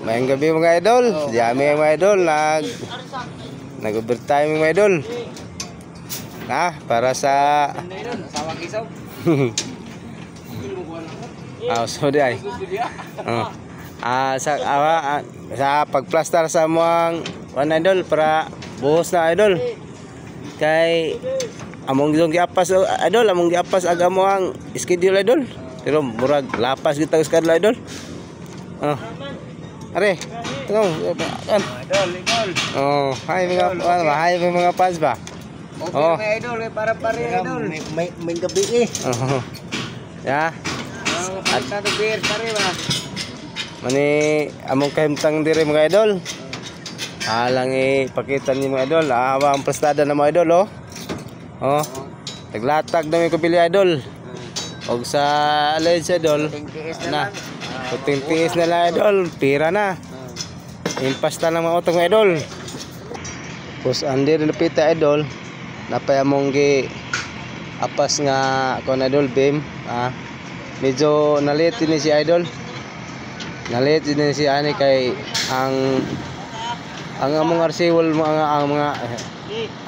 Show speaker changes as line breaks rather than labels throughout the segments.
Mayang gabi mga idol. Diyami mga idol. Nag-overtime mga idol. Para sa sorry ay. Sa pagplastar sa mga idol para buhos na idol. Kay among giapas idol, among giapas aga mo ang schedule idol. Pero murag lapas kita schedule idol. Are, tunggu kan. Idol. Hai mga fans ba?
Okay, idol, para idol. May gabi
Ya.
At beer pare ba?
Mani among kahimtang diri mga idol. Alang ipakita ni mga idol, ang prestada na mga idol Naglatag na may kupili idol. Og sa alay sa idol na puting tiis na lang idol, pira na. Impasta ng mga otong idol. Pus andi rin napita idol. Napay among gi apas nga kon idol beam. Medyo nalit din si idol. Nalit din si ani kay ang among arsiwol mga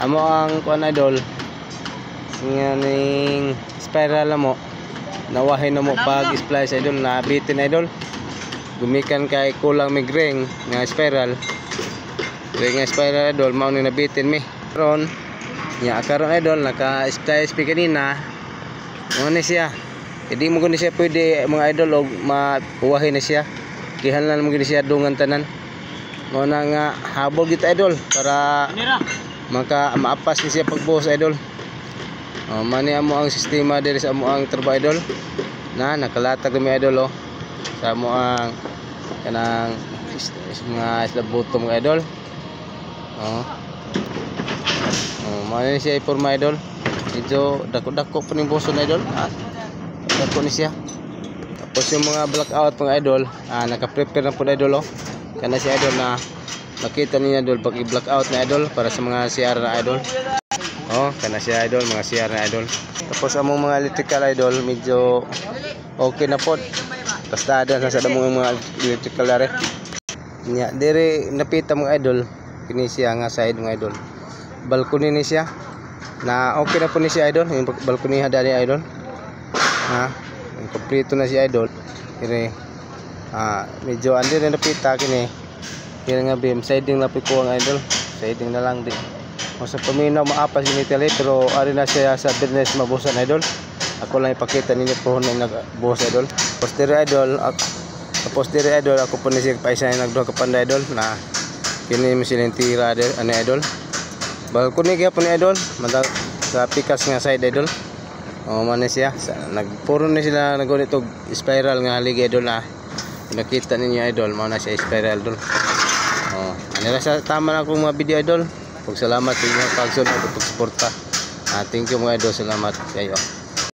amo ang kon idol. Nganing spiral mo. Nawahin na mo pag splice idol na bitin idol. Gumikan kay kulang mig ring nga spiral. Ring nga spiral idol mao ni nabitin mi. Karon karon idol naka splice pi kanina. Mo ni siya. Hindi mo gani siya pwede mga idol og mapuwahin na siya. Gihanlan mo gani siya dungan tanan. Mo na nga habol gid idol para maapas ni siya pagbuhos idol. Mani amo ang sistema diri sa amo ang trabaho idol. Nakalatag mi idol sa amo ang kanang mga isla butong mga idol. Mani siya iporma idol. Medyo dako-dako pa ning buson idol. Dako ni siya. Tapos yung mga blackout mga idol, naka-prepare na po idol Kana si idol na makita niya idol pag i-blackout na idol para sa mga CR na idol. Kana si idol, mga CR na idol. Tapos among mga electrical idol, medyo okay na po. Pastada na sa damong mga electrical dare. Nya dire napita mga idol, kini siya nga side mga idol. Balcony ni siya. Na okay na po ni siya idol, yung balcony hada ni idol. Kompleto na si idol. Kini medyo andi na napita kini. Kini nga beam siding na piko ang idol. Siding na lang di. Sa paminaw maapas ni tele pero ari na siya sa business mabusan idol. Ako lang ipakita ninyo po na nagbuhos idol. Posterior idol, ako po ni siya paisa nagduha ka panda idol na kini mo silang tira ani idol. Balcony gyapon ni idol, madag sa pikas nga side idol. Man siya nagpuro na sila nagunit og spiral nga haligi idol nakita ninyo idol mao na siya spiral idol. Anira sa tama na akong mga video idol. Salamat sa inyong pagsunod at pagsuporta. Thank you mga idol, salamat kayo.